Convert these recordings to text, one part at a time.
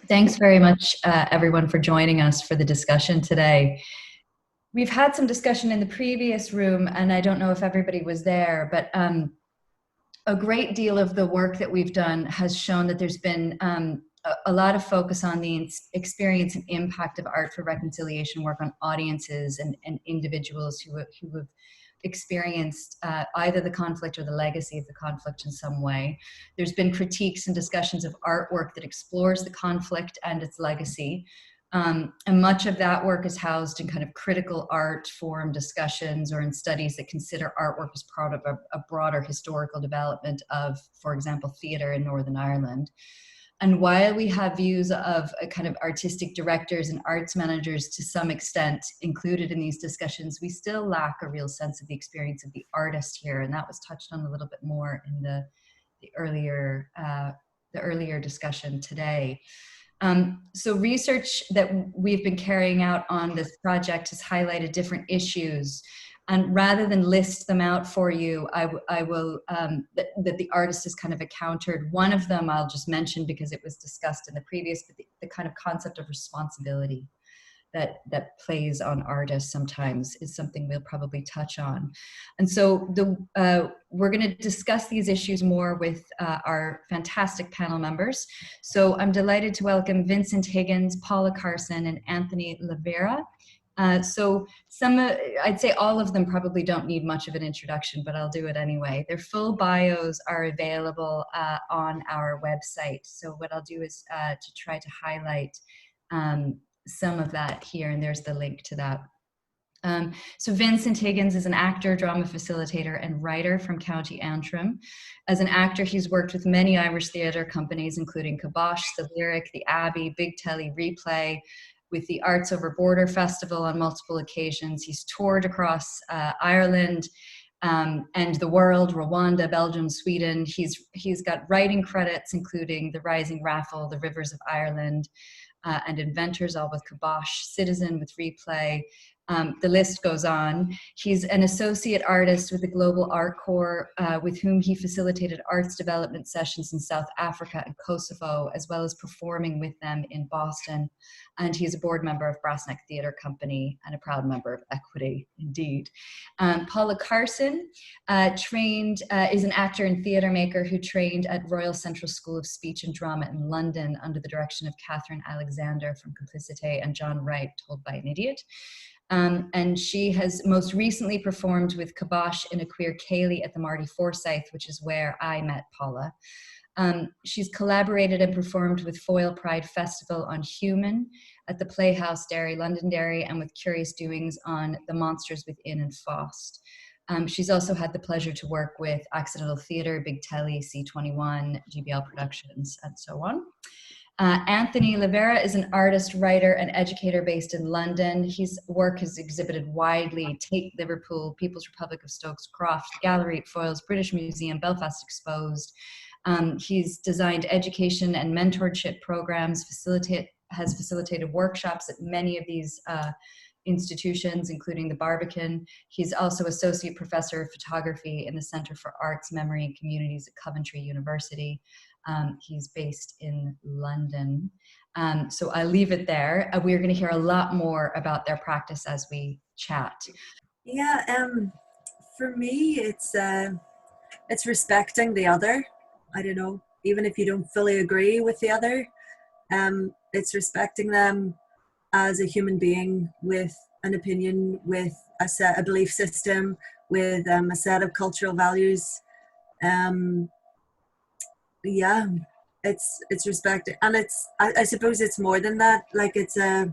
Thanks very much, everyone, for joining us for the discussion today. We've had some discussion in the previous room, and I don't know if everybody was there, but a great deal of the work that we've done has shown that there's been a lot of focus on the experience and impact of art for reconciliation work on audiences and individuals who have experienced either the conflict or the legacy of the conflict in some way. There's been critiques and discussions of artwork that explores the conflict and its legacy. And much of that work is housed in kind of critical art forum discussions or in studies that consider artwork as part of a broader historical development of, for example, theatre in Northern Ireland. And while we have views of a kind of artistic directors and arts managers to some extent included in these discussions, we still lack a real sense of the experience of the artist here. And that was touched on a little bit more in the earlier discussion today. So research that we've been carrying out on this project has highlighted different issues. And rather than list them out for you, I will, that the artist has kind of encountered. One of them I'll just mention because it was discussed in the previous, but the kind of concept of responsibility that plays on artists sometimes is something we'll probably touch on. And so we're going to discuss these issues more with our fantastic panel members. So I'm delighted to welcome Vincent Higgins, Paula Carson, and Anthony Lavera. So I'd say all of them probably don't need much of an introduction, but I'll do it anyway. Their full bios are available on our website. So what I'll do is to try to highlight some of that here, and there's the link to that. So Vincent Higgins is an actor, drama facilitator, and writer from County Antrim. As an actor, he's worked with many Irish theatre companies, including Kibosh, The Lyric, The Abbey, Big Telly, Replay, with the Arts Over Border Festival on multiple occasions. He's toured across Ireland and the world, Rwanda, Belgium, Sweden. He's got writing credits, including The Rising Raffle, The Rivers of Ireland, and Inventors, all with Kibosh, Citizen with Replay. The list goes on. He's an associate artist with the Global Art Corps, with whom he facilitated arts development sessions in South Africa and Kosovo, as well as performing with them in Boston. And he's a board member of Brassneck Theatre Company and a proud member of Equity, indeed. Paula Carson is an actor and theatre maker who trained at Royal Central School of Speech and Drama in London under the direction of Catherine Alexander from Complicité and John Wright, Told by an Idiot. And she has most recently performed with Kibosh in a queer Ceilidh at the Marty Forsyth, which is where I met Paula. She's collaborated and performed with Foyle Pride Festival on Human at the Playhouse Derry, Londonderry, and with Curious Doings on The Monsters Within and Faust. She's also had the pleasure to work with Accidental Theatre, Big Telly, C21, GBL Productions, and so on. Anthony Lavera is an artist, writer, and educator based in London. His work has exhibited widely: Tate, Liverpool, People's Republic of Stokes Croft, Gallery at Foyles, British Museum, Belfast Exposed. He's designed education and mentorship programs, has facilitated workshops at many of these institutions, including the Barbican. He's also associate professor of photography in the Center for Arts, Memory, and Communities at Coventry University. He's based in London. So I'll leave it there. We're going to hear a lot more about their practice as we chat. Yeah, for me, it's respecting the other. I don't know, even if you don't fully agree with the other, it's respecting them as a human being with an opinion, with a belief system, with a set of cultural values. Yeah, it's respect, and I suppose it's more than that. Like I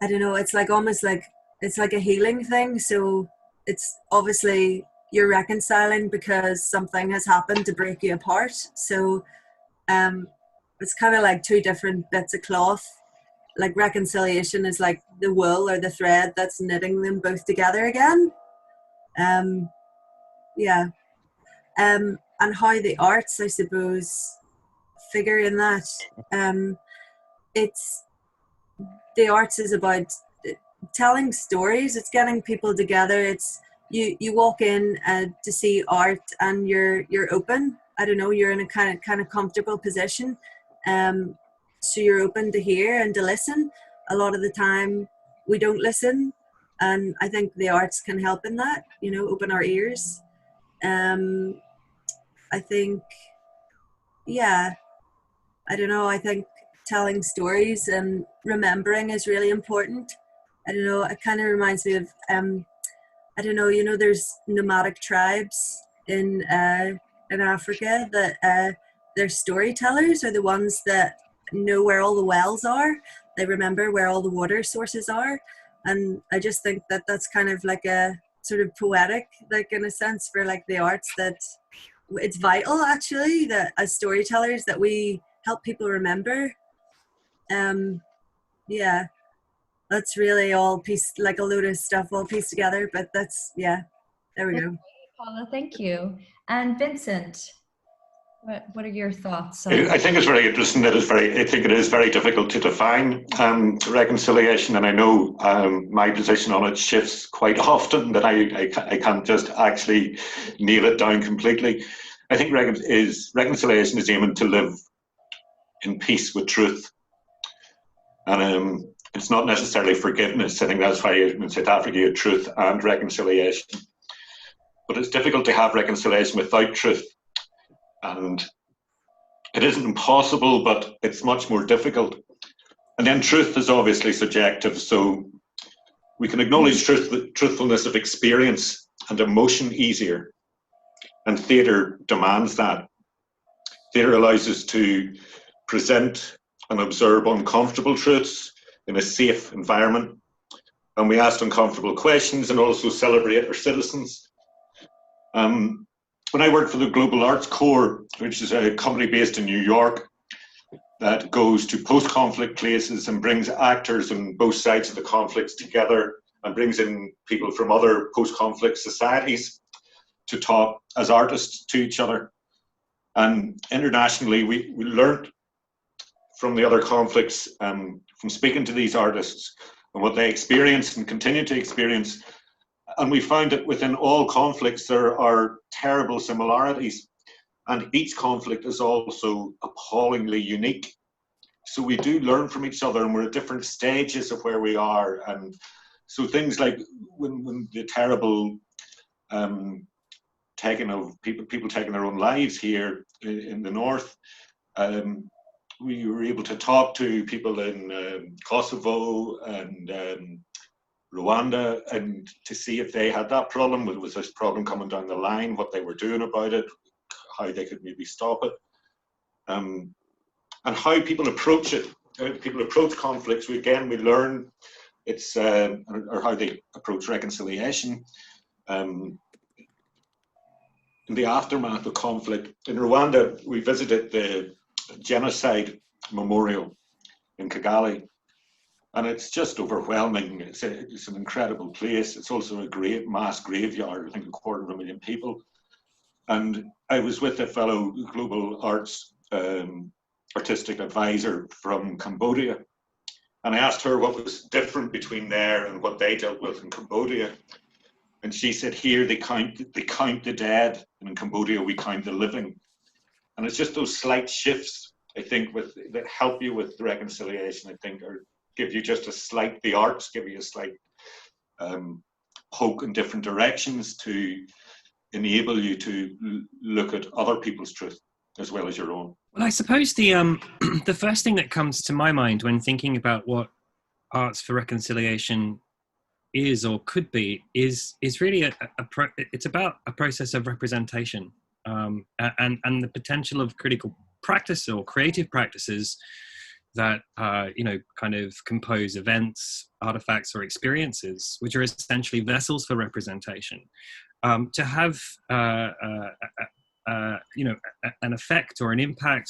don't know, it's like almost like it's like a healing thing. So it's obviously you're reconciling because something has happened to break you apart. So it's kind of like two different bits of cloth. Like reconciliation is like the wool or the thread that's knitting them both together again. Yeah. And how the arts, I suppose, figure in that. It's the arts is about telling stories. It's getting people together. It's you walk in to see art and you're open. I don't know. You're in a kind of comfortable position. So you're open to hear and to listen. A lot of the time we don't listen, and I think the arts can help in that, open our ears. I think, yeah, I don't know, I think telling stories and remembering is really important. I don't know, it kind of reminds me of, I don't know, there's nomadic tribes in Africa that their storytellers are the ones that know where all the wells are. They remember where all the water sources are, and I just think that that's kind of like a sort of poetic, like in a sense, for like the arts, that it's vital actually that as storytellers that we help people remember. Um, yeah, that's really all pieced, like a load of stuff all pieced together, but that's, yeah, there we That's go. great, Paula. Thank you. And Vincent, what are your thoughts on? I think it's very interesting that I think it is very difficult to define reconciliation, and I know my position on it shifts quite often, that I can't just actually nail it down completely. I think reconciliation is aiming to live in peace with truth, and it's not necessarily forgiveness. I think that's why in South Africa you have truth and reconciliation, but it's difficult to have reconciliation without truth, and it isn't impossible, but it's much more difficult. And then truth is obviously subjective, so we can acknowledge truthfulness of experience and emotion easier, and theatre demands that. Theatre allows us to present and observe uncomfortable truths in a safe environment, and we ask uncomfortable questions and also celebrate our citizens. When I worked for the Global Arts Corps, which is a company based in New York that goes to post-conflict places and brings actors on both sides of the conflicts together and brings in people from other post-conflict societies to talk as artists to each other. And internationally, we learned from the other conflicts, from speaking to these artists and what they experienced and continue to experience. And we found that within all conflicts, there are terrible similarities. And each conflict is also appallingly unique. So we do learn from each other, and we're at different stages of where we are. And so things like when the terrible taking of people taking their own lives here in the north, we were able to talk to people in Kosovo and Rwanda, and to see if they had that problem. Was this problem coming down the line? What they were doing about it? How they could maybe stop it? And how people approach it. How people approach conflicts. We learn it's or how they approach reconciliation. In the aftermath of conflict in Rwanda, we visited the genocide memorial in Kigali. And it's just overwhelming. It's an incredible place. It's also a great mass graveyard, I think 250,000 people. And I was with a fellow global arts artistic advisor from Cambodia. And I asked her what was different between there and what they dealt with in Cambodia. And she said, here they count the dead, and in Cambodia we count the living. And it's just those slight shifts, I think, that help you with the reconciliation, I think, or give you just a slight, the arts give you a slight poke in different directions to enable you to look at other people's truth as well as your own. Well, I suppose the the first thing that comes to my mind when thinking about what arts for reconciliation is or could be is really it's about a process of representation, and the potential of critical practice or creative practices that kind of compose events, artifacts, or experiences, which are essentially vessels for representation, to have an effect or an impact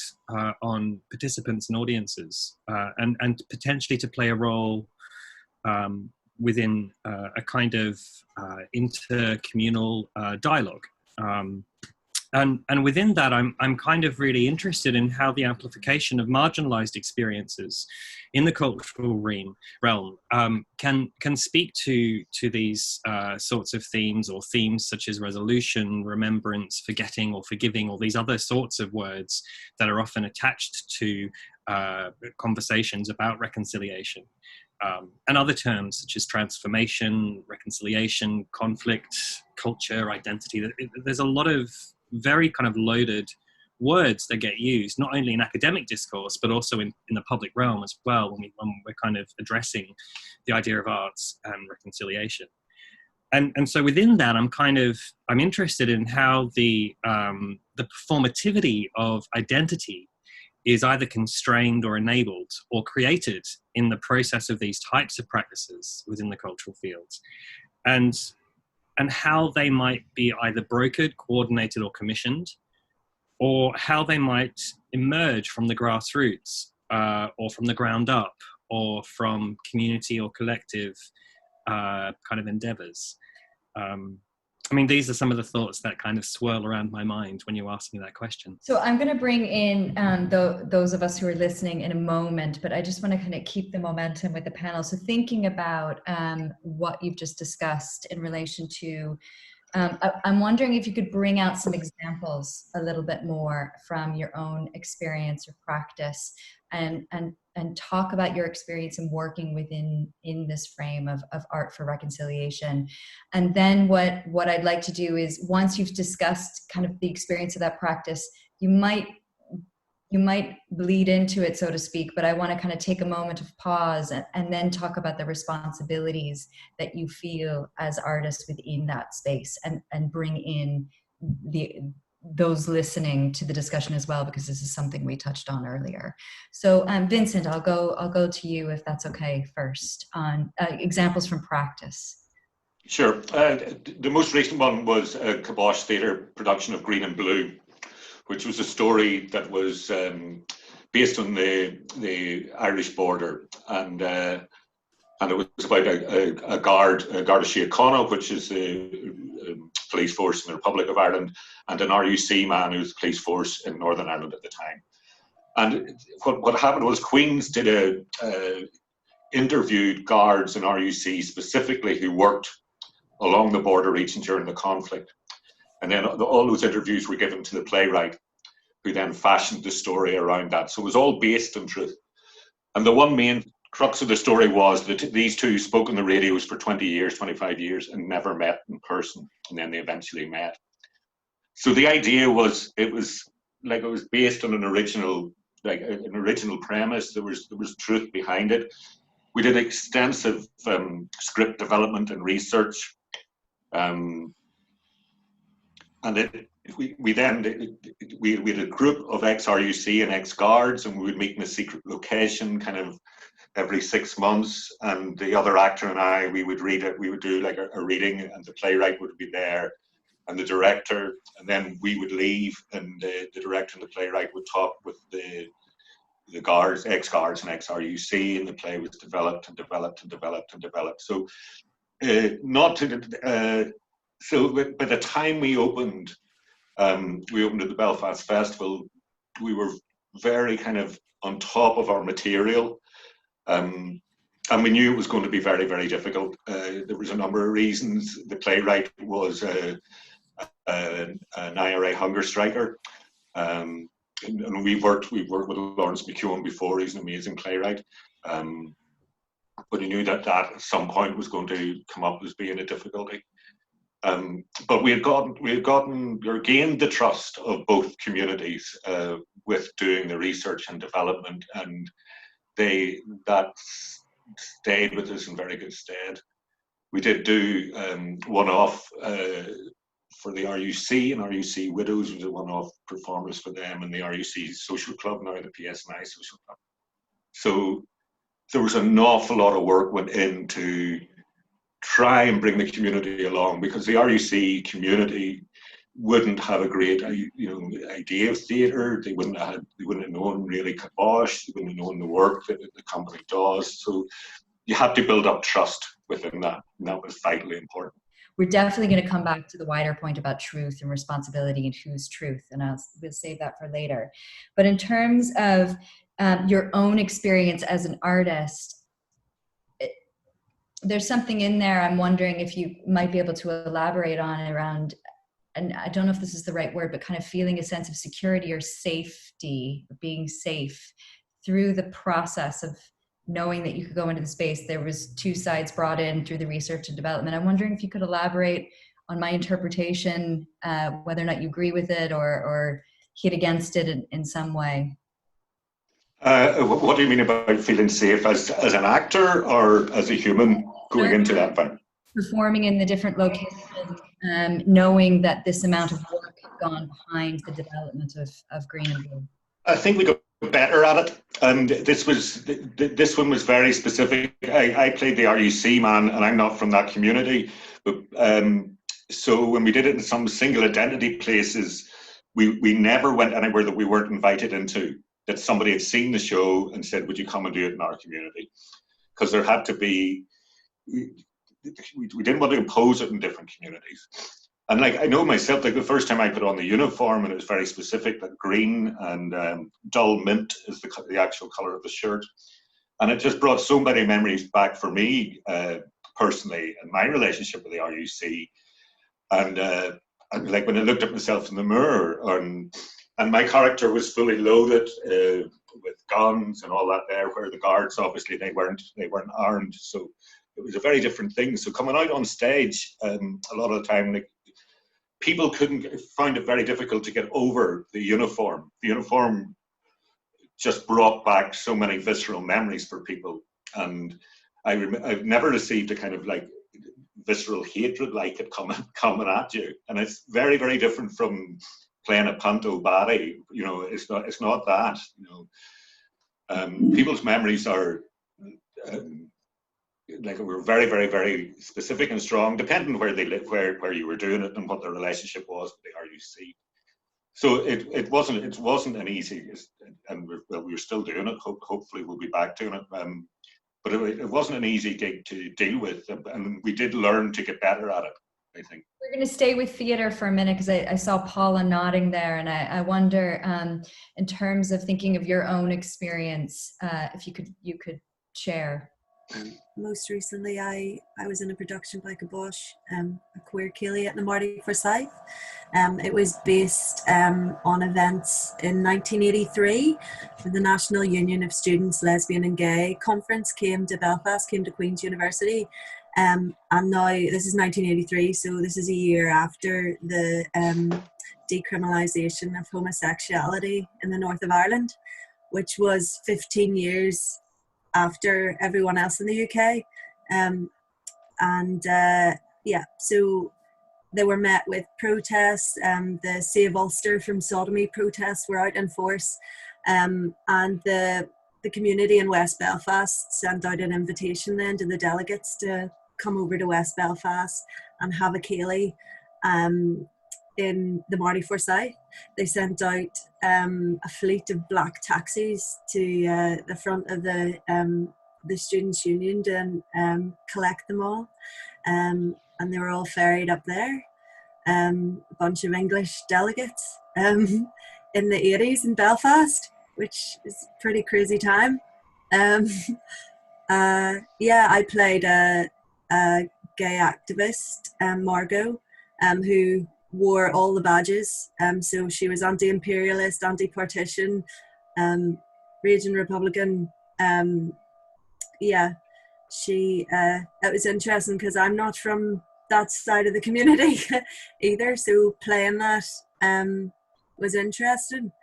on participants and audiences, and potentially to play a role within a kind of intercommunal dialogue. and within that, I'm kind of really interested in how the amplification of marginalized experiences in the cultural realm can speak to these sorts of themes, or themes such as resolution, remembrance, forgetting, or forgiving, or these other sorts of words that are often attached to conversations about reconciliation. And other terms such as transformation, reconciliation, conflict, culture, identity. There's a lot of very kind of loaded words that get used, not only in academic discourse, but also in the public realm as well, when we're kind of addressing the idea of arts and reconciliation. And so within that, I'm interested in how the performativity of identity is either constrained or enabled or created in the process of these types of practices within the cultural fields, and how they might be either brokered, coordinated, or commissioned, or how they might emerge from the grassroots, or from the ground up, or from community or collective kind of endeavors. I mean, these are some of the thoughts that kind of swirl around my mind when you ask me that question. So I'm going to bring in those of us who are listening in a moment, but I just want to kind of keep the momentum with the panel. So thinking about what you've just discussed in relation to, I'm wondering if you could bring out some examples a little bit more from your own experience or practice, and talk about your experience in working in this frame of art for reconciliation. And then what I'd like to do is, once you've discussed kind of the experience of that practice, you might bleed into it, so to speak, but I want to kind of take a moment of pause and then talk about the responsibilities that you feel as artists within that space, and bring in those listening to the discussion as well, because this is something we touched on earlier. So Vincent, I'll go to you, if that's okay, first on examples from practice. Sure. The most recent one was a Kibosh Theatre production of Green and Blue, which was a story that was based on the Irish border, and it was about a guard of Síochána, which is the police force in the Republic of Ireland, and an RUC man who was the police force in Northern Ireland at the time. And what happened was Queen's interviewed guards in RUC specifically who worked along the border region during the conflict. And then all those interviews were given to the playwright, who then fashioned the story around that. So it was all based on truth. And the one main crux of the story was that these two spoke on the radios for 20 years, 25 years, and never met in person. And then they eventually met. So the idea was, it was based on an original premise. There was truth behind it. We did extensive script development and research. And we had a group of ex-RUC and ex-guards, and we would meet in a secret location kind of every 6 months, and the other actor and I, we would read it. We would do like a reading, and the playwright would be there, and the director, and then we would leave, and the director and the playwright would talk with the guards, ex-guards and ex-RUC, and the play was developed and developed and developed and developed. So so by the time we opened at the Belfast Festival, we were very kind of on top of our material. And we knew it was going to be very, very difficult. There was a number of reasons. The playwright was an IRA hunger striker. And we've worked with Lawrence McEwen before. He's an amazing playwright. But he knew that at some point was going to come up as being a difficulty. But we gained the trust of both communities with doing the research and development, and that stayed with us in very good stead. We did do one-off for the RUC, and RUC Widows was a one-off performance for them, and the RUC Social Club, now the PSNI Social Club. So there was an awful lot of work went into try and bring the community along, because the RUC community wouldn't have a great idea of theatre. They wouldn't have known really Kibosh. They wouldn't have known the work that the company does. So you had to build up trust within that, and that was vitally important. we're definitely going to come back to the wider point about truth and responsibility and whose truth, and we'll save that for later. But in terms of your own experience as an artist, there's something in there I'm wondering if you might be able to elaborate on around, and I don't know if this is the right word, but kind of feeling a sense of security or safety, being safe through the process of knowing that you could go into the space. There was two sides brought in through the research and development. I'm wondering if you could elaborate on my interpretation, whether or not you agree with it or hit against it in some way. What do you mean about feeling safe as an actor or as a human going into that environment? Performing in the different locations, knowing that this amount of work had gone behind the development of Green and Blue. I think we got better at it, and this one was very specific. I played the RUC man, and I'm not from that community, but so when we did it in some single identity places, we never went anywhere that we weren't invited into, that somebody had seen the show and said, would you come and do it in our community? Because there had to be, we didn't want to impose it in different communities. And like, I know myself, like the first time I put on the uniform, and it was very specific, that green and dull mint is the actual color of the shirt. And it just brought so many memories back for me personally, and my relationship with the RUC. And like when I looked at myself in the mirror, and my character was fully loaded with guns and all that there, where the guards, obviously they weren't armed. So it was a very different thing. So coming out on stage, a lot of the time, like, people find it very difficult to get over the uniform. The uniform just brought back so many visceral memories for people. And I've never received a kind of like visceral hatred like it coming at you. And it's very, very different from playing a panto body. You know, it's not that, you know. People's memories are like, we're very, very, very specific and strong, depending where they live, where you were doing it, and what their relationship was with the RUC. So it wasn't an easy, and we're still doing it. Hopefully we'll be back doing it. But it wasn't an easy gig to deal with, and we did learn to get better at it, I think. We're going to stay with theater for a minute, because I saw Paula nodding there, and I wonder, in terms of thinking of your own experience, if you could share. Most recently, I was in a production by Kabosh, a queer Celia at the Marty Forsyth. It was based on events in 1983 when the National Union of Students, Lesbian and Gay Conference came to Belfast, came to Queen's University. And now this is 1983, so this is a year after the decriminalisation of homosexuality in the north of Ireland, which was 15 years after everyone else in the UK. So they were met with protests. The Save Ulster from Sodomy protests were out in force, and the community in West Belfast sent out an invitation then to the delegates to come over to West Belfast and have a ceilidh in the Marty Forsyth. They sent out a fleet of black taxis to the front of the Students' Union to collect them all, and they were all ferried up there. A bunch of English delegates in the 80s in Belfast, which is a pretty crazy time. I played a gay activist, Margot, who wore all the badges. So she was anti-imperialist, anti-partition, raging Republican. It was interesting because I'm not from that side of the community either. So playing that was interesting.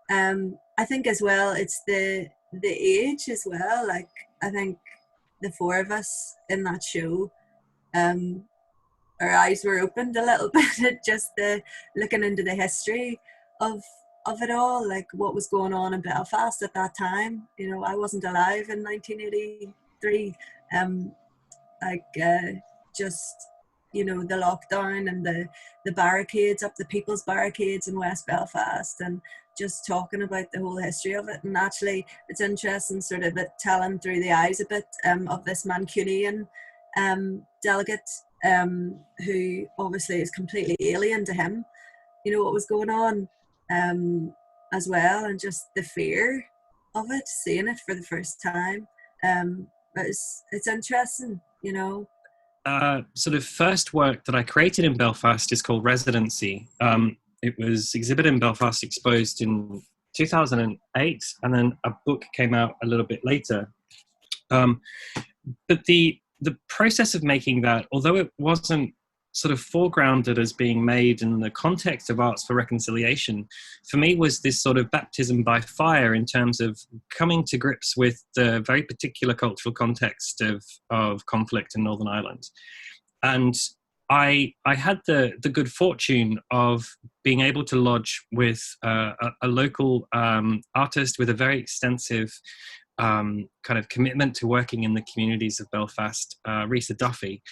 I think as well, it's the age as well. Like, I think the four of us in that show, our eyes were opened a little bit at just the looking into the history of it all, like what was going on in Belfast at that time. You know, I wasn't alive in 1983. Just, you know, the lockdown and the barricades up, the people's barricades in West Belfast, and just talking about the whole history of it. And actually, it's interesting, sort of telling through the eyes a bit of this Mancunian delegate who obviously is completely alien to him, you know, what was going on, as well, and just the fear of it, seeing it for the first time. It's interesting, you know. Sort of first work that I created in Belfast is called Residency. It was exhibited in Belfast Exposed in 2008, and then a book came out a little bit later. But the process of making that, although it wasn't sort of foregrounded as being made in the context of Arts for Reconciliation, for me was this sort of baptism by fire in terms of coming to grips with the very particular cultural context of conflict in Northern Ireland. And I had the good fortune of being able to lodge with a local artist with a very extensive kind of commitment to working in the communities of Belfast, Risa Duffy.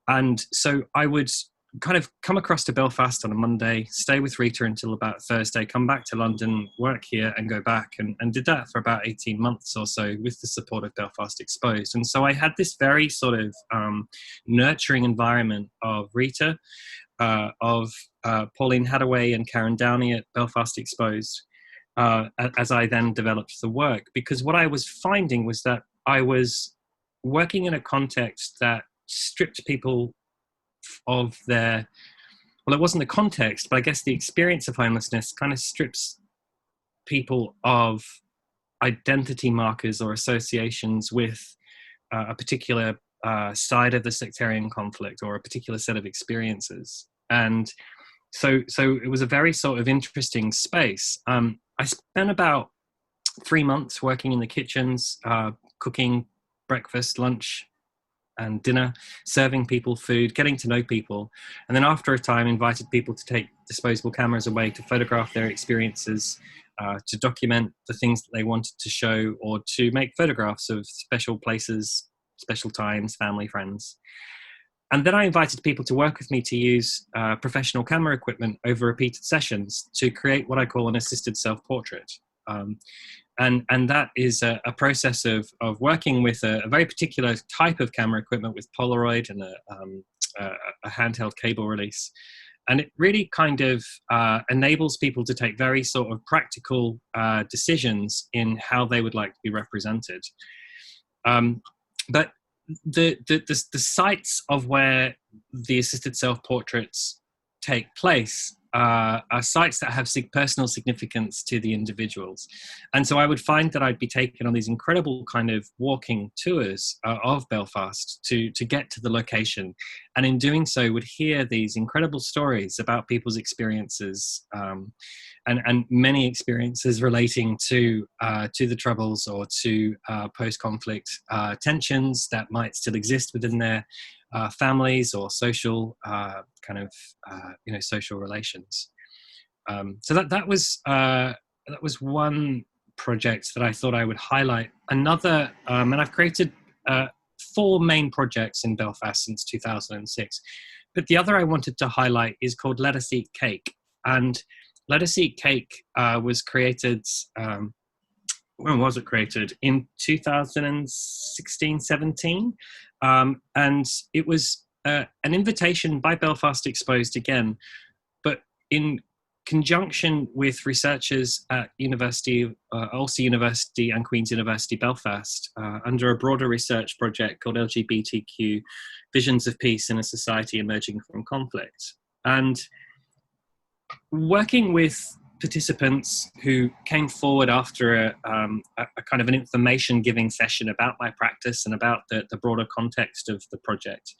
And so I would kind of come across to Belfast on a Monday, stay with Rita until about Thursday, come back to London, work here and go back, and did that for about 18 months or so with the support of Belfast Exposed. And so I had this very sort of nurturing environment of Rita, of Pauline Hadaway and Karen Downey at Belfast Exposed, as I then developed the work. Because what I was finding was that I was working in a context that stripped people of their, well, it wasn't the context, but I guess the experience of homelessness kind of strips people of identity markers or associations with a particular side of the sectarian conflict or a particular set of experiences. And so it was a very sort of interesting space. I spent about 3 months working in the kitchens, cooking breakfast, lunch, and dinner, serving people food, getting to know people. And then after a time, invited people to take disposable cameras away to photograph their experiences, to document the things that they wanted to show, or to make photographs of special places, special times, family, friends. And then I invited people to work with me to use professional camera equipment over repeated sessions to create what I call an assisted self-portrait. And that is a process of working with a very particular type of camera equipment with Polaroid and a handheld cable release. And it really kind of enables people to take very sort of practical decisions in how they would like to be represented. But the sites of where the assisted self-portraits take place are sites that have personal significance to the individuals. And so I would find that I'd be taken on these incredible kind of walking tours of Belfast to get to the location. And in doing so, would hear these incredible stories about people's experiences, and many experiences relating to the Troubles or to post-conflict tensions that might still exist within their families or social social relations. So that was one project that I thought I would highlight. Another, and I've created 4 main projects in Belfast since 2006. But the other I wanted to highlight is called Let Us Eat Cake. And Let Us Eat Cake was created, when was it created? In 2016-17. And it was an invitation by Belfast Exposed again, but in conjunction with researchers at Ulster University and Queen's University Belfast, under a broader research project called LGBTQ Visions of Peace in a Society Emerging from Conflict. And working with participants who came forward after a kind of an information giving session about my practice and about the broader context of the project,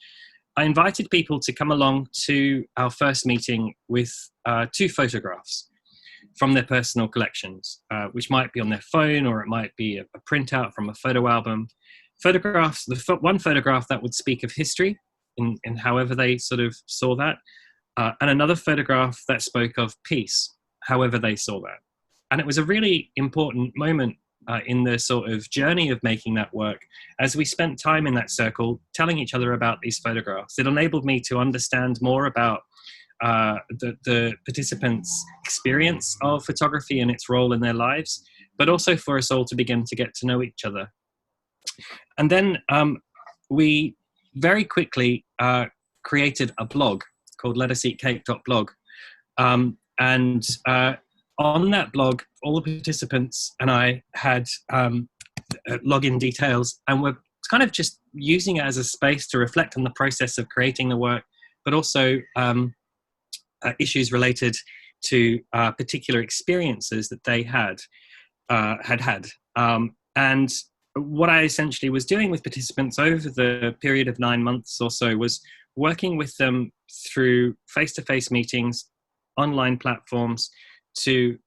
I invited people to come along to our first meeting with 2 photographs from their personal collections, which might be on their phone, or it might be a printout from a photo album. Photographs, one photograph that would speak of history in however they sort of saw that, and another photograph that spoke of peace, however they saw that. And it was a really important moment in the sort of journey of making that work. As we spent time in that circle telling each other about these photographs, it enabled me to understand more about the participants' experience of photography and its role in their lives, but also for us all to begin to get to know each other. And then we very quickly created a blog called letaseatcake.blog. And on that blog, all the participants and I had login details, and we're kind of just using it as a space to reflect on the process of creating the work, but also issues related to particular experiences that they had. And what I essentially was doing with participants over the period of 9 months or so was working with them through face-to-face meetings, online platforms, to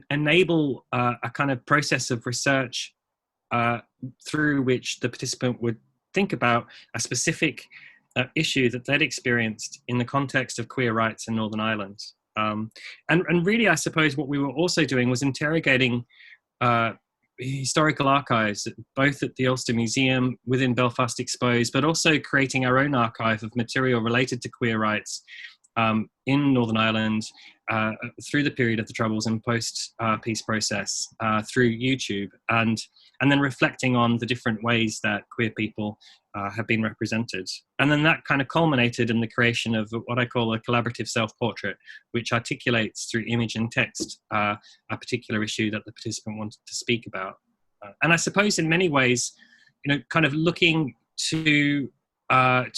enable a kind of process of research through which the participant would think about a specific issue that they'd experienced in the context of queer rights in Northern Ireland. And really, I suppose what we were also doing was interrogating historical archives, both at the Ulster Museum within Belfast Exposed, but also creating our own archive of material related to queer rights in Northern Ireland through the period of the Troubles and post-peace process through YouTube, and then reflecting on the different ways that queer people have been represented. And then that kind of culminated in the creation of what I call a collaborative self-portrait, which articulates through image and text a particular issue that the participant wanted to speak about. And I suppose in many ways, kind of looking to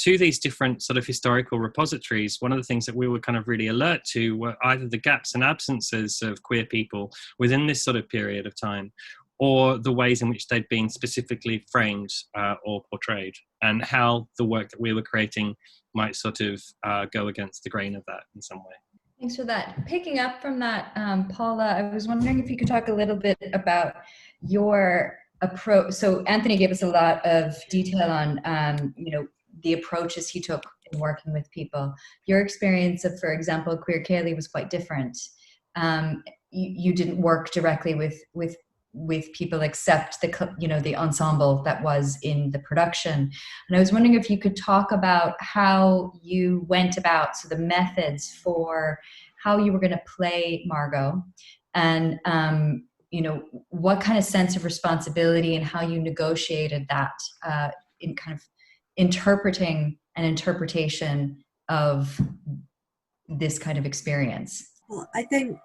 these different sort of historical repositories, one of the things that we were kind of really alert to were either the gaps and absences of queer people within this sort of period of time, or the ways in which they'd been specifically framed or portrayed, and how the work that we were creating might sort of go against the grain of that in some way. Thanks for that. Picking up from that, Paula, I was wondering if you could talk a little bit about your approach. So Anthony gave us a lot of detail on, the approaches he took in working with people. Your experience of, for example, Queer Ceilidh was quite different. You didn't work directly with people except the ensemble that was in the production. And I was wondering if you could talk about how you went about, so the methods for how you were going to play Margot, and what kind of sense of responsibility and how you negotiated that in kind of interpreting an interpretation of this kind of experience. Well, I think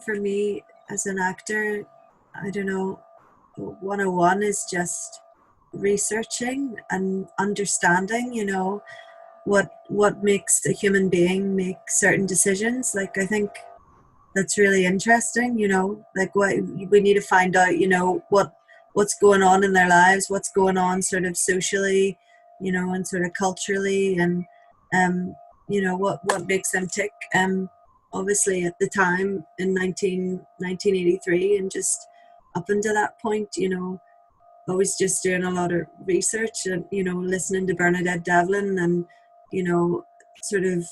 for me as an actor, I don't know, 101 is just researching and understanding, what makes a human being make certain decisions. Like, I think that's really interesting, like what we need to find out, what's going on in their lives, what's going on sort of socially, and sort of culturally, and what makes them tick. Obviously at the time in 1983, and just up until that point, I was just doing a lot of research and, listening to Bernadette Devlin and, sort of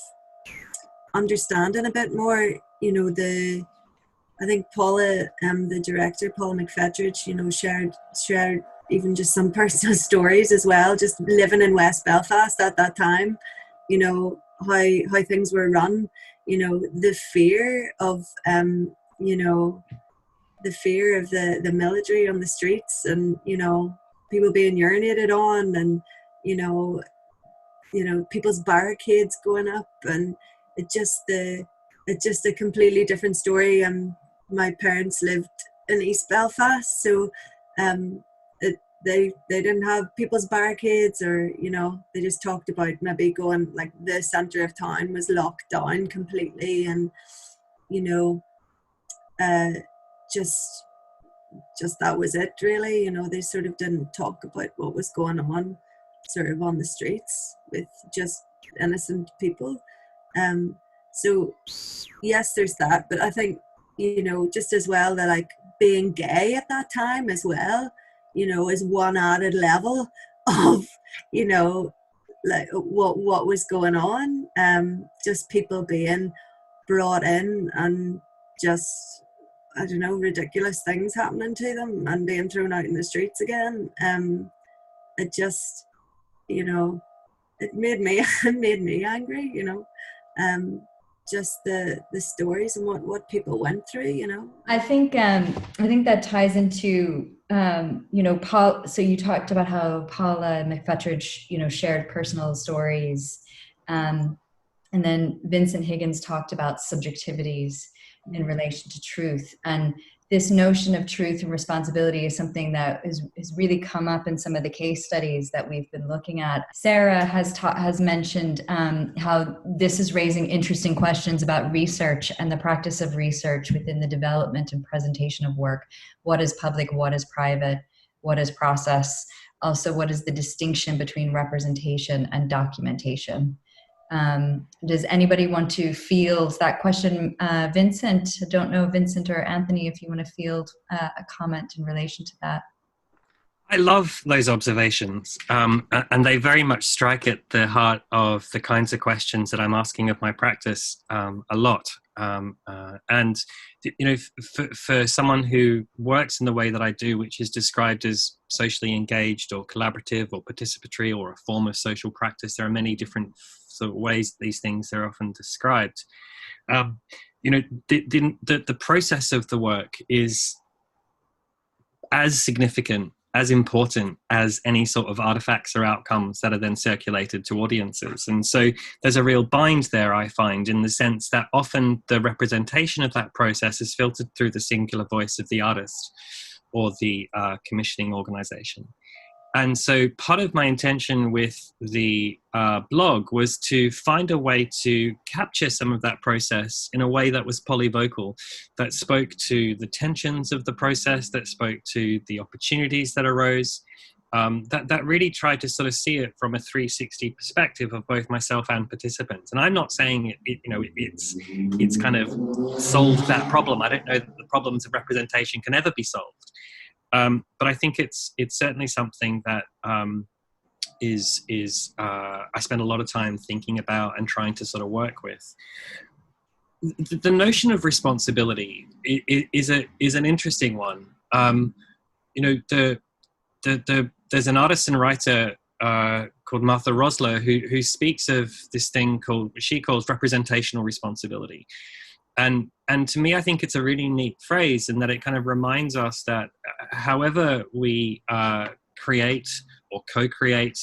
understanding a bit more, I think Paula, the director, Paula McFettridge, shared even just some personal stories as well, just living in West Belfast at that time, how things were run, the fear of, the fear of the military on the streets, and, people being urinated on, and, people's barricades going up, and it's just a completely different story. My parents lived in East Belfast, so they didn't have people's barricades, or they just talked about maybe going, like, the centre of town was locked down completely, and just that was it really. They sort of didn't talk about what was going on sort of on the streets with just innocent people. So yes, there's that, but I think just as well that, like, being gay at that time as well, is one added level of like what was going on. Just people being brought in, and just, I don't know, ridiculous things happening to them and being thrown out in the streets again. It just, it made me angry, just the stories and what people went through, I think that ties into Paul. So you talked about how Paula McFettridge, shared personal stories, And then Vincent Higgins talked about subjectivities in relation to truth. And this notion of truth and responsibility is something that has really come up in some of the case studies that we've been looking at. Sarah has mentioned how this is raising interesting questions about research and the practice of research within the development and presentation of work. What is public? What is private? What is process? Also, what is the distinction between representation and documentation? Does anybody want to field that question? Vincent, I don't know, Vincent or Anthony, if you want to field a comment in relation to that. I love those observations, and they very much strike at the heart of the kinds of questions that I'm asking of my practice a lot. And, you know, for someone who works in the way that I do, which is described as socially engaged or collaborative or participatory or a form of social practice, there are many different sort of ways these things are often described. You know, the process of the work is as significant, as important as any sort of artifacts or outcomes that are then circulated to audiences. And so there's a real bind there, I find, in the sense that often the representation of that process is filtered through the singular voice of the artist or the commissioning organization. And so part of my intention with the blog was to find a way to capture some of that process in a way that was polyvocal, that spoke to the tensions of the process, that spoke to the opportunities that arose, that really tried to sort of see it from a 360 perspective of both myself and participants. And I'm not saying it's kind of solved that problem. I don't know that the problems of representation can ever be solved. But I think it's certainly something that I spend a lot of time thinking about and trying to sort of work with. The notion of responsibility is an interesting one. You know, there's an artist and writer called Martha Rosler who speaks of this thing she calls representational responsibility. And to me, I think it's a really neat phrase in that it kind of reminds us that however we create or co-create,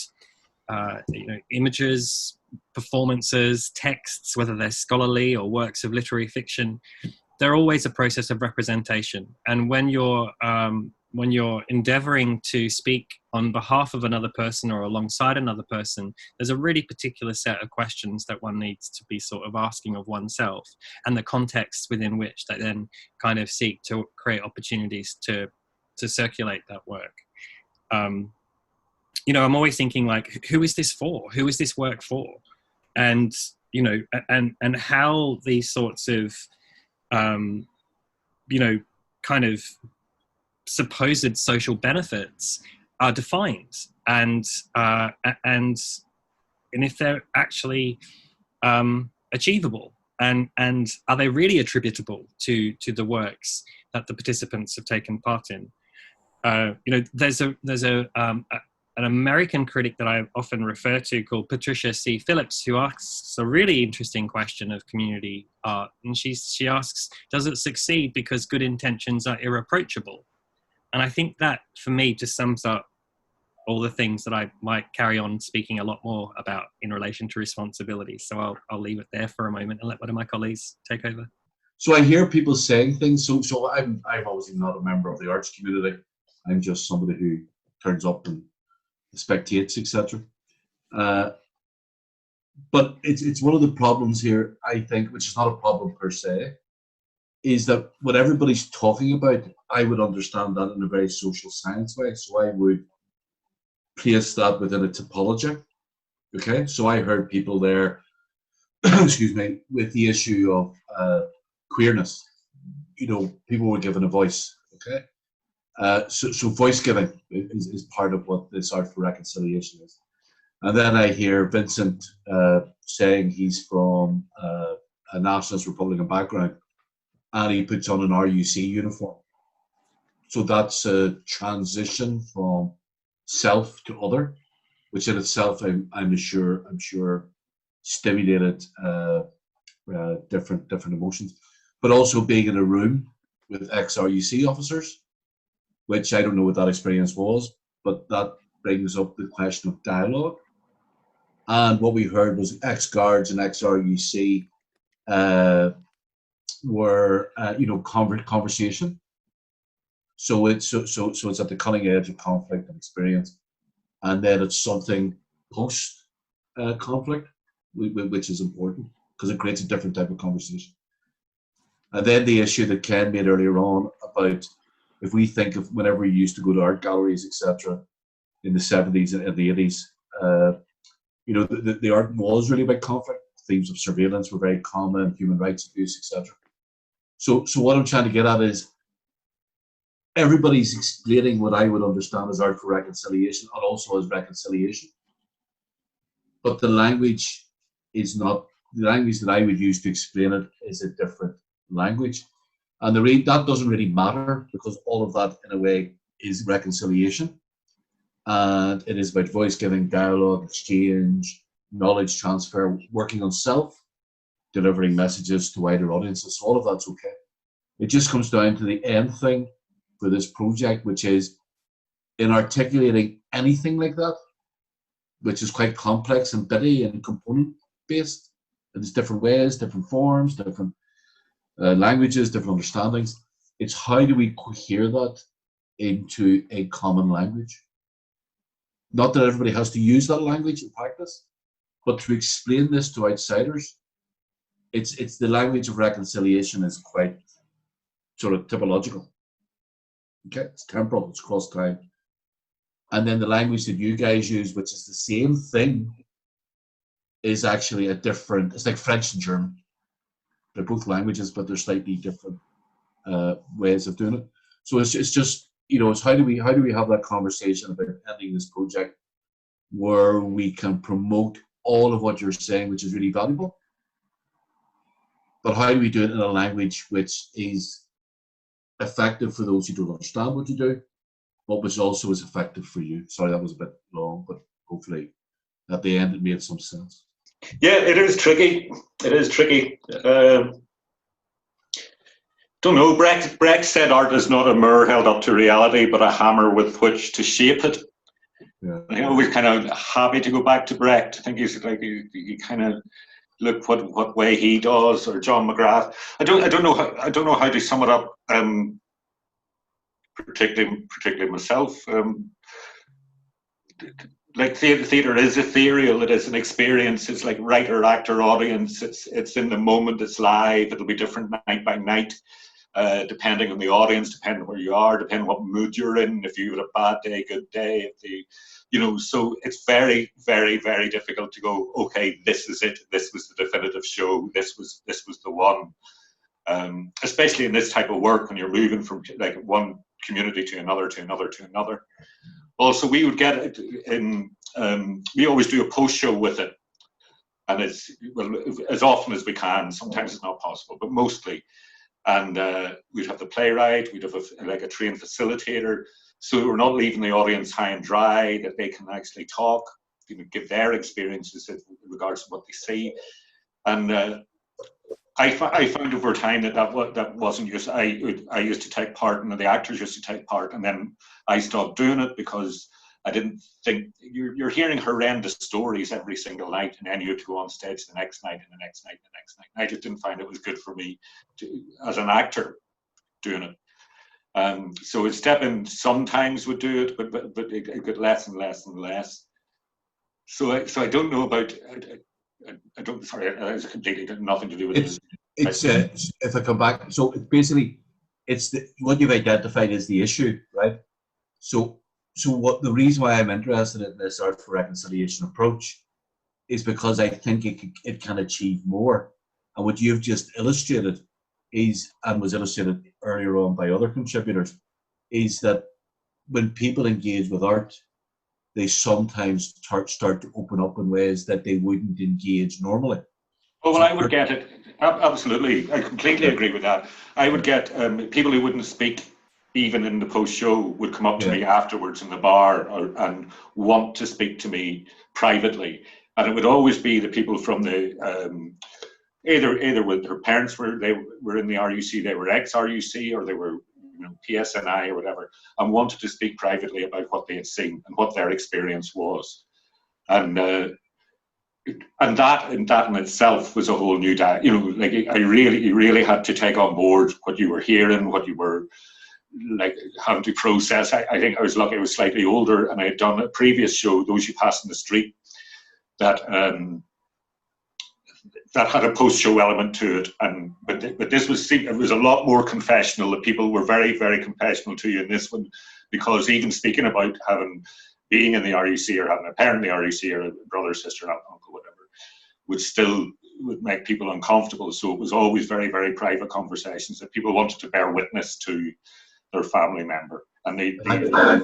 you know, images, performances, texts, whether they're scholarly or works of literary fiction, they're always a process of representation. And when you're endeavoring to speak on behalf of another person or alongside another person, there's a really particular set of questions that one needs to be sort of asking of oneself, and the context within which they then kind of seek to create opportunities to circulate that work. You know, I'm always thinking, like, who is this for? Who is this work for? And, you know, and how these sorts of, you know, kind of supposed social benefits are defined, and if they're actually achievable, and are they really attributable to the works that the participants have taken part in. You know, there's an American critic that I often refer to called Patricia C. Phillips, who asks a really interesting question of community art, and she asks, does it succeed because good intentions are irreproachable? And I think that, for me, just sums up all the things that I might carry on speaking a lot more about in relation to responsibility. So I'll leave it there for a moment and let one of my colleagues take over. So I hear people saying things. So I'm obviously not a member of the arts community. I'm just somebody who turns up and spectates, etc. But it's one of the problems here, I think, which is not a problem per se, is that what everybody's talking about, I would understand that in a very social science way. So I would place that within a typology. Okay, so I heard people there, excuse me, with the issue of queerness. You know, people were given a voice. Okay, so voice giving is part of what this art for reconciliation is. And then I hear Vincent saying he's from a nationalist Republican background, and he puts on an RUC uniform. So that's a transition from self to other, which in itself, I'm sure stimulated different emotions. But also being in a room with ex-RUC officers, which I don't know what that experience was, but that brings up the question of dialogue. And what we heard was ex-guards and ex-RUC were, conversation. So it's it's at the cutting edge of conflict and experience, and then it's something post conflict, which is important because it creates a different type of conversation. And then the issue that Ken made earlier on about if we think of whenever we used to go to art galleries, etc., in the 70s and the 80s, the art was really about conflict. Themes of surveillance were very common, human rights abuse, etc. So what I'm trying to get at is everybody's explaining what I would understand as art for reconciliation and also as reconciliation. But the language is not the language that I would use to explain it is a different language. And that doesn't really matter because all of that in a way is reconciliation. And it is about voice giving, dialogue, exchange, knowledge transfer, working on self, delivering messages to wider audiences. So all of that's okay. It just comes down to the end thing for this project, which is in articulating anything like that, which is quite complex and bitty and component based. There's different ways, different forms, different languages, different understandings. It's how do we cohere that into a common language? Not that everybody has to use that language in practice, but to explain this to outsiders, it's the language of reconciliation is quite sort of typological. Okay, it's temporal, it's cross time. And then the language that you guys use, which is the same thing, is actually a different, it's like French and German. They're both languages, but they're slightly different ways of doing it. So it's just, it's how do we have that conversation about ending this project where we can promote all of what you're saying, which is really valuable. But how do we do it in a language which is effective for those who don't understand what you do, but which also is effective for you? Sorry, that was a bit long, but hopefully at the end it made some sense. Yeah, it is tricky. It is tricky. Don't know. Brecht said art is not a mirror held up to reality, but a hammer with which to shape it. Yeah. I'm always kind of happy to go back to Brecht. I think he's like you kind of look what way he does, or John McGrath. I don't know how to sum it up. Particularly myself. Like theatre is ethereal. It is an experience. It's like writer, actor, audience. It's in the moment. It's live. It'll be different night by night, depending on the audience, depending where you are, depending what mood you're in. If you had a bad day, good day. So it's very, very, very difficult to go. Okay, this is it. This was the definitive show. This was the one. Especially in this type of work when you're moving from like one community to another, to another, to another. Also, we would get it in. We always do a post show with it, and it's as often as we can. Sometimes it's not possible, but mostly. And we'd have the playwright, we'd have a trained facilitator, so we're not leaving the audience high and dry. That they can actually talk, give their experiences in regards to what they see, and. I found over time that wasn't used. I used to take part, and the actors used to take part, and then I stopped doing it because I didn't think you're hearing horrendous stories every single night, and then you have to go on stage the next night and the next night and the next night. And I just didn't find it was good for me as an actor doing it. So Steppen sometimes would do it, but it got less and less and less. So I don't know about. I don't. Sorry, it's completely nothing to do with it. It's if I come back, so basically, it's what you've identified as the issue, right? So what the reason why I'm interested in this art for reconciliation approach is because I think it can achieve more, and what you've just illustrated is, and was illustrated earlier on by other contributors, is that when people engage with art, they sometimes start to open up in ways that they wouldn't engage normally. Oh, well, I would get it. Absolutely. I completely agree with that. I would get people who wouldn't speak even in the post show would come up to me afterwards in the bar and want to speak to me privately. And it would always be the people from the either with their parents were in the RUC, they were ex-RUC, or they were PSNI or whatever, and wanted to speak privately about what they had seen and what their experience was. And and that in itself was a whole new day. You know, like you really had to take on board what you were hearing, what you were like having to process. I think I was lucky I was slightly older, and I had done a previous show, Those You Pass in the Street, that that had a post-show element to it, and but this was, it was a lot more confessional. The people were very, very confessional to you in this one, because even speaking about being in the RUC or having a parent in the RUC or a brother, sister, aunt, uncle, whatever, would make people uncomfortable. So it was always very, very private conversations that people wanted to bear witness to their family member, and they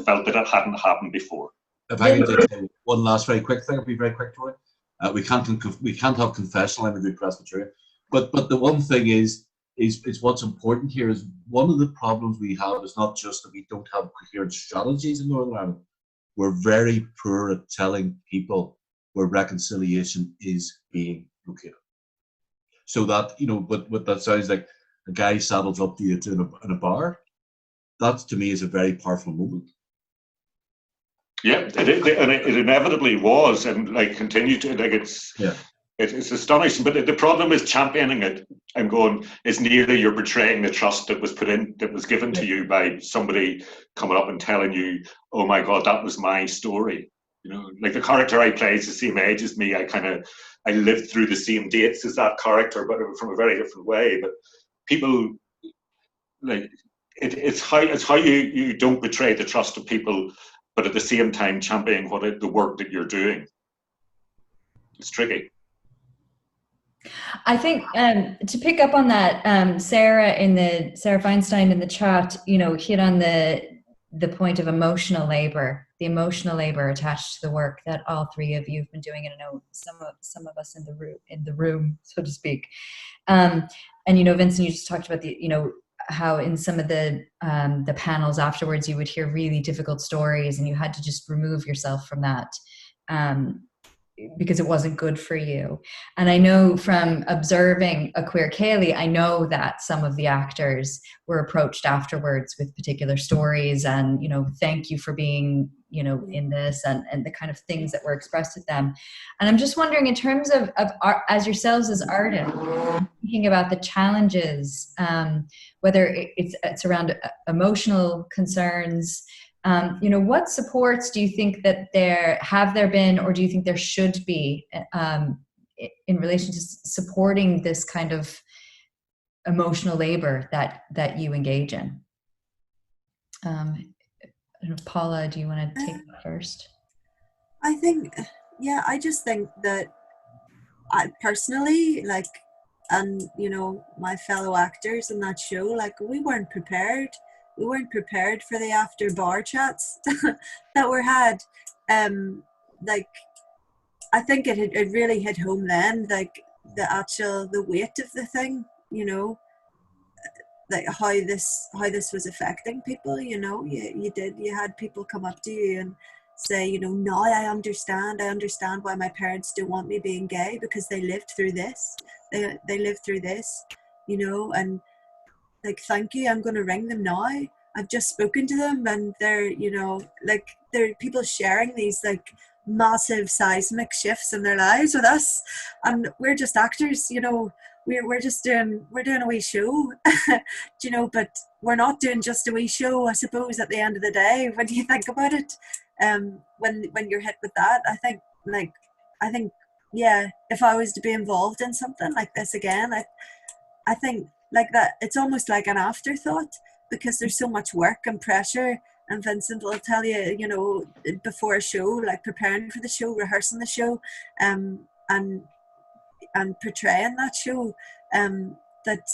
felt that it hadn't happened before. If I could just say one last very quick thing, I'll be very quick, Troy. We can't have confessional in a good Presbyterian, but the one thing is what's important here is one of the problems we have is not just that we don't have coherent strategies in Northern Ireland. We're very poor at telling people where reconciliation is being located. So that, you know, what that sounds like, a guy saddles up to you in a bar. That to me is a very powerful moment. Yeah, it inevitably was, and like continued to, like it's astonishing. But the problem is championing it and going, it's nearly you're betraying the trust that was given to you by somebody coming up and telling you, oh my God, that was my story. You know, like the character I play is the same age as me. I lived through the same dates as that character, but from a very different way. But people, like, it's how you don't betray the trust of people, but at the same time championing the work that you're doing. It's tricky. I think to pick up on that, Sarah Feinstein in the chat, you know, hit on the point of emotional labor, the emotional labor attached to the work that all three of you have been doing, and I know some of us in the room, so to speak. And you know, Vincent, you just talked about how in some of the panels afterwards you would hear really difficult stories, and you had to just remove yourself from that. Because it wasn't good for you. And I know from observing A Queer Ceilidh, I know that some of the actors were approached afterwards with particular stories and, you know, thank you for being, you know, in this, and the kind of things that were expressed with them. And I'm just wondering, in terms of art, as yourselves as artists, thinking about the challenges, whether it's around emotional concerns, you know, what supports do you think that have there been, or do you think there should be in relation to supporting this kind of emotional labor that you engage in? I don't know, Paula, do you want to take that first? I think, I just think that I personally, like, and you know, my fellow actors in that show, like, we weren't prepared for the after bar chats that were had. Like, I think it really hit home then, like the weight of the thing, you know, like how this was affecting people. You know, you had people come up to you and say, you know, now I understand why my parents don't want me being gay, because they lived through this, they lived through this, you know, and like, thank you, I'm going to ring them now. I've just spoken to them, and they're, you know, like, they're people sharing these like massive seismic shifts in their lives with us, and we're just actors, you know. We're doing a wee show, you know, but we're not doing just a wee show, I suppose, at the end of the day, when you think about it. When you're hit with that, I think, if I was to be involved in something like this again, I think like that it's almost like an afterthought, because there's so much work and pressure, and Vincent will tell you, you know, before a show, like preparing for the show, rehearsing the show, and portraying that show, that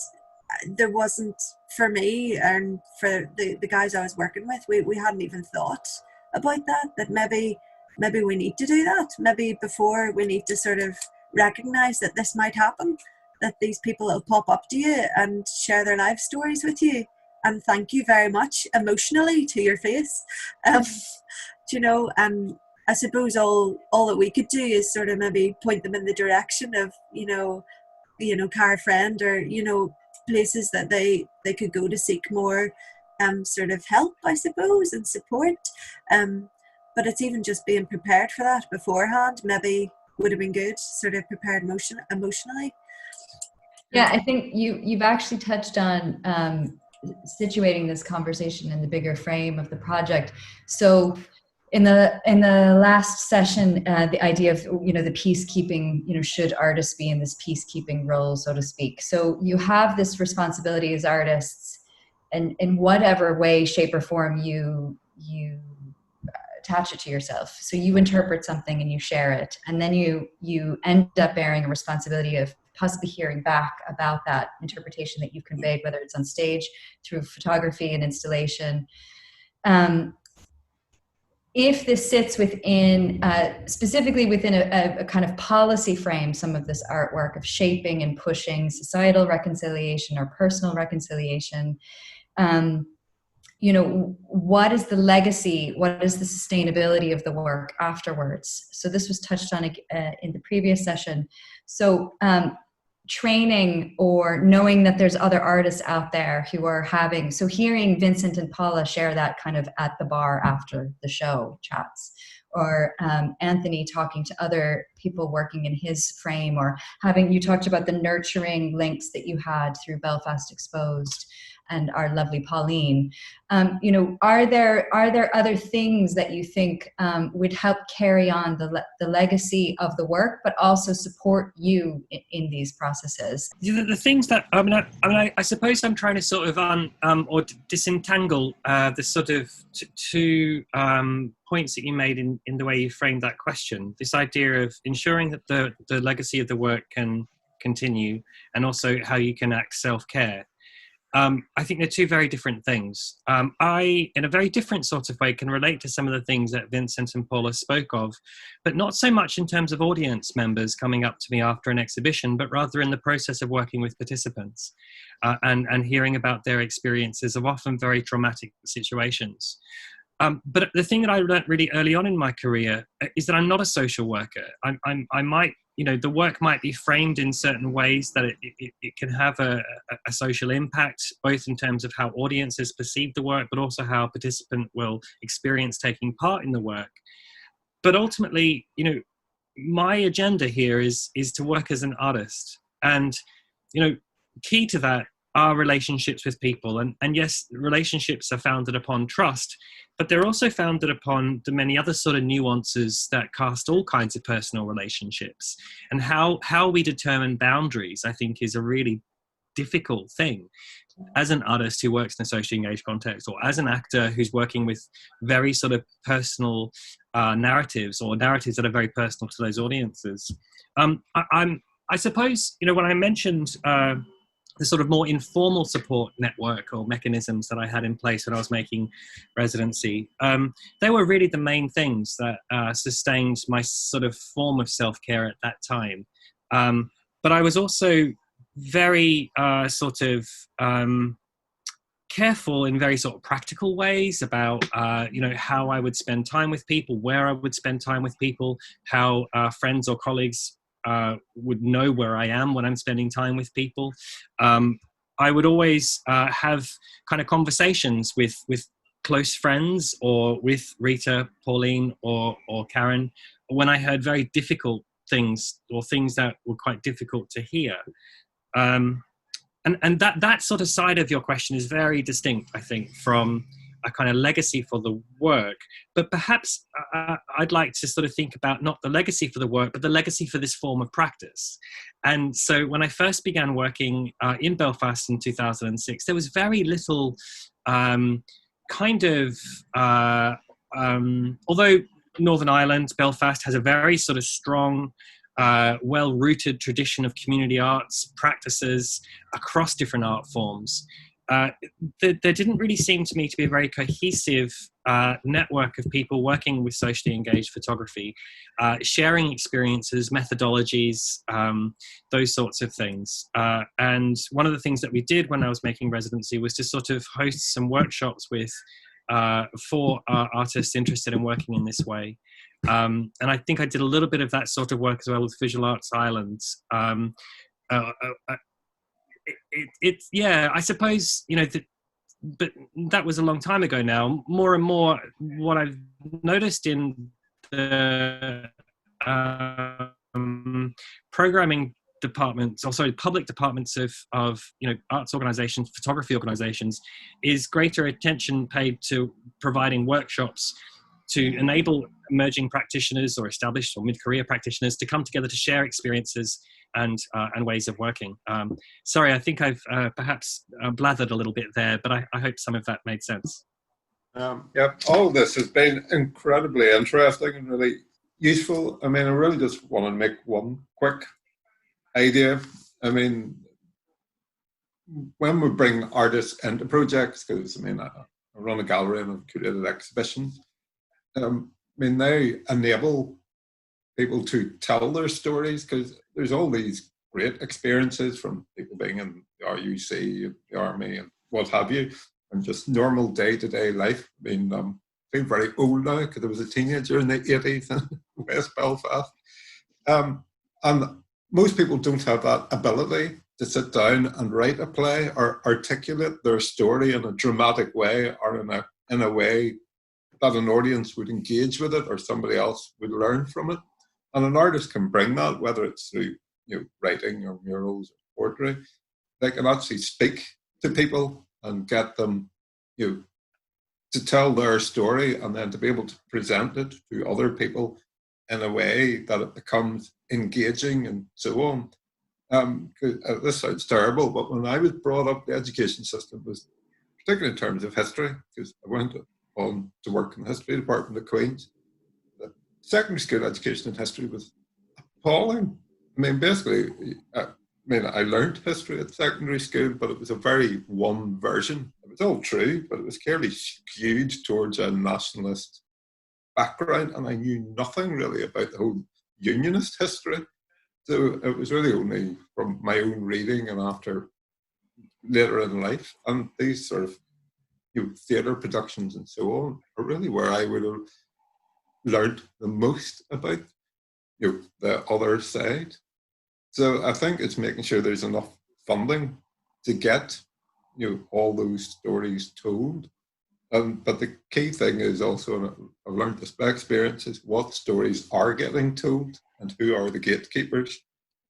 there wasn't, for me and for the guys I was working with, we hadn't even thought about that maybe we need to do that. Maybe before, we need to sort of recognize that this might happen, that these people will pop up to you and share their life stories with you and thank you very much emotionally to your face. You know, and I suppose all that we could do is sort of maybe point them in the direction of, you know, Car Friend, or, you know, places that they could go to seek more sort of help, I suppose, and support. But it's even just being prepared for that beforehand. Maybe would have been good, sort of prepared emotionally. Yeah, I think you've actually touched on situating this conversation in the bigger frame of the project. So in the last session, the idea of, the peacekeeping, should artists be in this peacekeeping role, so to speak. So you have this responsibility as artists, and in whatever way, shape, or form you attach it to yourself. So you interpret something and you share it, and then you end up bearing a responsibility of possibly hearing back about that interpretation that you've conveyed, whether it's on stage, through photography and installation. If this sits within, specifically within a kind of policy frame, some of this artwork of shaping and pushing societal reconciliation or personal reconciliation, what is the legacy? What is the sustainability of the work afterwards? So this was touched on in the previous session. So training, or knowing that there's other artists out there who are so hearing Vincent and Paula share that kind of at the bar after the show chats, or Anthony talking to other people working in his frame, or you talked about the nurturing links that you had through Belfast Exposed and our lovely Pauline. Are there other things that you think would help carry on the legacy of the work, but also support you in these processes? The things that I suppose I'm trying to sort of or disentangle the sort of two points that you made in the way you framed that question. This idea of ensuring that the legacy of the work can continue, and also how you can act self-care. I think they're two very different things. I, in a very different sort of way, can relate to some of the things that Vincent and Paula spoke of, but not so much in terms of audience members coming up to me after an exhibition, but rather in the process of working with participants and hearing about their experiences of often very traumatic situations. But the thing that I learned really early on in my career is that I'm not a social worker. I might, the work might be framed in certain ways that it can have a social impact, both in terms of how audiences perceive the work, but also how a participant will experience taking part in the work. But ultimately, my agenda here is to work as an artist. And, key to that are relationships with people. And yes, relationships are founded upon trust, but they're also founded upon the many other sort of nuances that cast all kinds of personal relationships. And how we determine boundaries, I think, is a really difficult thing. As an artist who works in a socially engaged context, or as an actor who's working with very sort of personal narratives, or narratives that are very personal to those audiences. I suppose, when I mentioned the sort of more informal support network or mechanisms that I had in place when I was making residency, they were really the main things that sustained my sort of form of self-care at that time. But I was also very careful in very sort of practical ways about, how I would spend time with people, where I would spend time with people, how friends or colleagues would know where I am when I'm spending time with people. I would always have kind of conversations with close friends, or with Rita, Pauline, or Karen, when I heard very difficult things, or things that were quite difficult to hear. And that sort of side of your question is very distinct, I think, from a kind of legacy for the work. But perhaps I'd like to sort of think about not the legacy for the work, but the legacy for this form of practice. And so when I first began working in Belfast in 2006, there was very little although Northern Ireland, Belfast, has a very sort of strong, well-rooted tradition of community arts practices across different art forms. There didn't really seem to me to be a very cohesive network of people working with socially engaged photography, sharing experiences, methodologies, those sorts of things. And one of the things that we did when I was making residency was to sort of host some workshops for artists interested in working in this way. And I think I did a little bit of that sort of work as well with Visual Arts Ireland. I suppose, but that was a long time ago now. More and more, what I've noticed in the programming departments, or sorry, public departments of arts organizations, photography organizations, is greater attention paid to providing workshops to enable emerging practitioners or established or mid-career practitioners to come together to share experiences and ways of working. Sorry, I think I've perhaps blathered a little bit there, but I hope some of that made sense. Yeah, all of this has been incredibly interesting and really useful. I mean, I really just want to make one quick idea. I mean, when we bring artists into projects, because I mean, I run a gallery and I've curated exhibitions, I mean, they enable people to tell their stories, because there's all these great experiences from people being in the RUC, the army, and what have you, and just normal day-to-day life. I mean, I feel very old now because I was a teenager in the 80s in West Belfast. And most people don't have that ability to sit down and write a play or articulate their story in a dramatic way, or in a way that an audience would engage with it or somebody else would learn from it. And an artist can bring that, whether it's through writing or murals or poetry. They can actually speak to people and get them to tell their story, and then to be able to present it to other people in a way that it becomes engaging and so on. This sounds terrible, but when I was brought up, the education system was, particularly in terms of history, because I went on to work in the history department at Queen's, the secondary school education in history was appalling. I mean, basically, I learned history at secondary school, but it was a very one version. It was all true, but it was clearly skewed towards a nationalist background, and I knew nothing really about the whole unionist history. So it was really only from my own reading and after later in life, and these sort of theatre productions and so on are really where I would have learned the most about the other side. So I think it's making sure there's enough funding to get all those stories told. But the key thing is also, and I've learned this by experience, is what stories are getting told and who are the gatekeepers.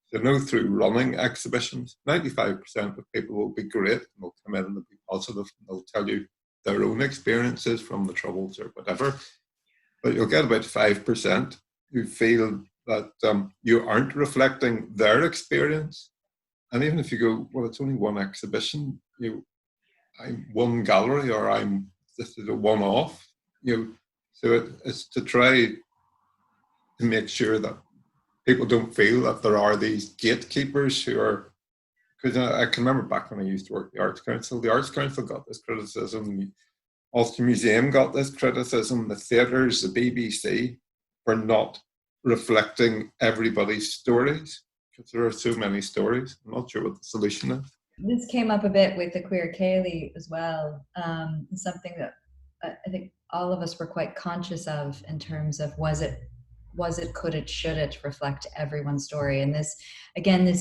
So through running exhibitions, 95% of people will be great and they'll come in and they'll be positive and they'll tell you their own experiences from the Troubles or whatever. But you'll get about 5% who feel that you aren't reflecting their experience. And even if you go, well, it's only one exhibition, I'm one gallery, or this is a one-off, so it's to try to make sure that people don't feel that there are these gatekeepers who are, because I can remember back when I used to work at the Arts Council got this criticism, the Ulster Museum got this criticism, the theatres, the BBC, for not reflecting everybody's stories, because there are so many stories. I'm not sure what the solution is. This came up a bit with the Queer Ceilidh as well. Something that I think all of us were quite conscious of in terms of was it, could it, should it reflect everyone's story? And this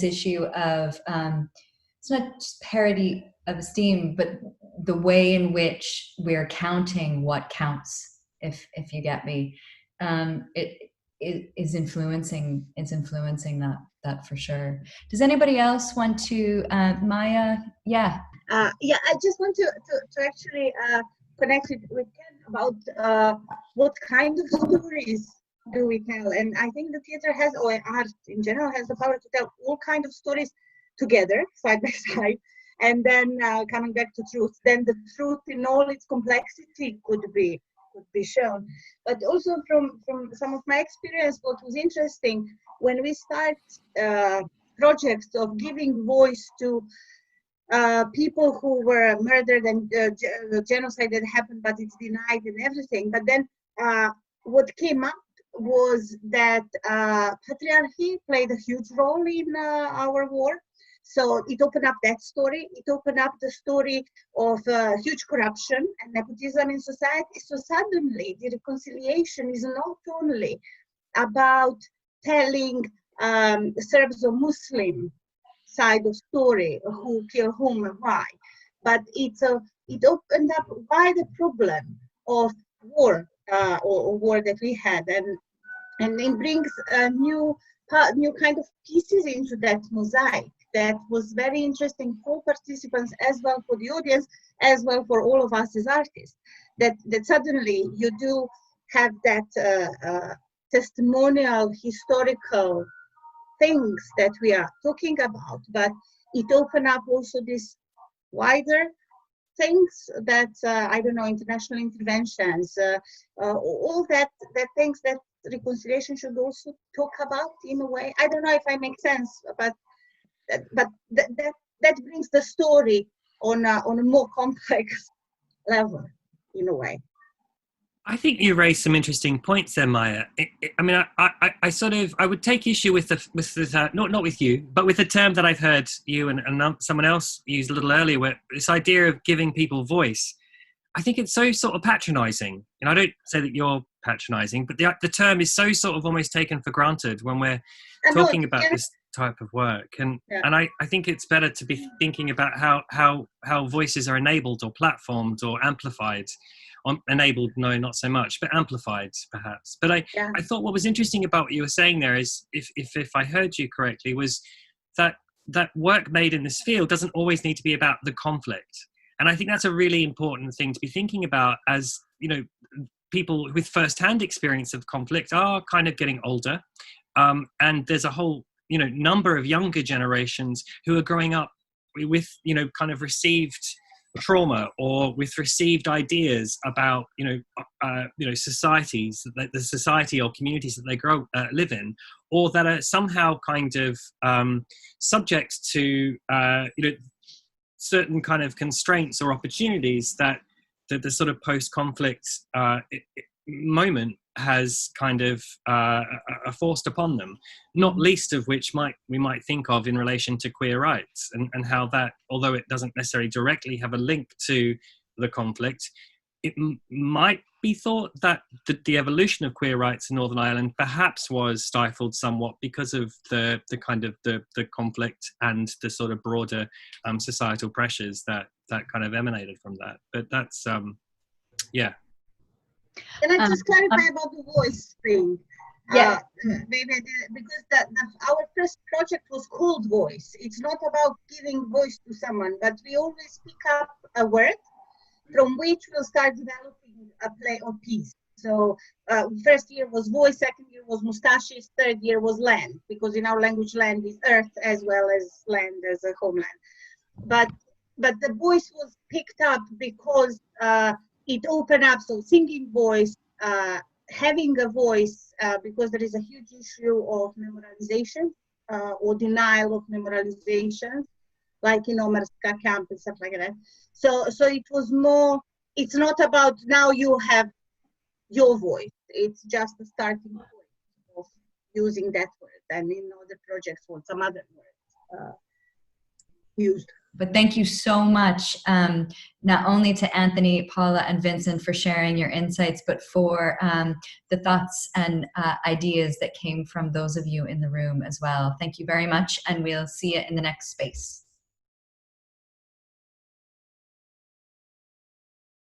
issue of it's not just parity of esteem, but the way in which we're counting what counts, if you get me. It is influencing that for sure. Does anybody else want to, Maya? Yeah. I just want to actually connect it with Ken about what kind of stories do we tell. And I think the theater has, or art in general, has the power to tell all kinds of stories together, side by side, and then coming back to truth. Then the truth in all its complexity could be shown. But also from some of my experience, what was interesting when we start projects of giving voice to people who were murdered and the genocide that happened, but it's denied and everything. But then what came up was that patriarchy played a huge role in our war. So it opened up that story. It opened up the story of huge corruption and nepotism in society. So suddenly the reconciliation is not only about telling Serbs or Muslim side of story, who kill whom and why, but it opened up why the problem of war or war that we had, and it brings new new kind of pieces into that mosaic that was very interesting for participants as well for the audience, as well for all of us as artists. That suddenly you do have that testimonial, historical things that we are talking about, but it opened up also this wider things that I don't know, international interventions, all that things that reconciliation should also talk about in a way. I don't know if I make sense, but that brings the story on a more complex level in a way. I think you raised some interesting points there, Maya. I mean, I sort of, I would take issue with the not with you, but with the term that I've heard you and someone else use a little earlier, where this idea of giving people voice. I think it's so sort of patronizing. And I don't say that you're patronizing, but the term is so sort of almost taken for granted when we're talking about this type of work. And I think it's better to be thinking about how voices are enabled or platformed or amplified. Enabled, no, not so much, but amplified perhaps. But I thought what was interesting about what you were saying there is, if I heard you correctly, was that work made in this field doesn't always need to be about the conflict. And I think that's a really important thing to be thinking about, as, you know, people with first-hand experience of conflict are kind of getting older. And there's a whole, you know, number of younger generations who are growing up with, you know, kind of received trauma or with received ideas about, you know, societies, the society or communities that they live in, or that are somehow kind of subject to, you know, certain kind of constraints or opportunities that the sort of post-conflict moment has kind of forced upon them, not least of which we might think of in relation to queer rights, and how that, although it doesn't necessarily directly have a link to the conflict, it might be thought that the evolution of queer rights in Northern Ireland perhaps was stifled somewhat because of the kind of the conflict and the sort of broader societal pressures that kind of emanated from that. But that's yeah. Can I just clarify about the voice thing? Yeah. Maybe because our first project was called Voice. It's not about giving voice to someone, but we always pick up a word from which we'll start developing a play or piece. So first year was voice, second year was mustaches, third year was land, because in our language land is earth as well as land as a homeland. But the voice was picked up because it opened up, so singing voice, having a voice, because there is a huge issue of memorialization or denial of memorialization, like in Omerska camp and stuff like that. So it was more, it's not about now you have your voice, it's just the starting point of using that word, and in other projects for some other words used. But thank you so much, not only to Anthony, Paula, and Vincent for sharing your insights, but for the thoughts and ideas that came from those of you in the room as well. Thank you very much, and we'll see you in the next space.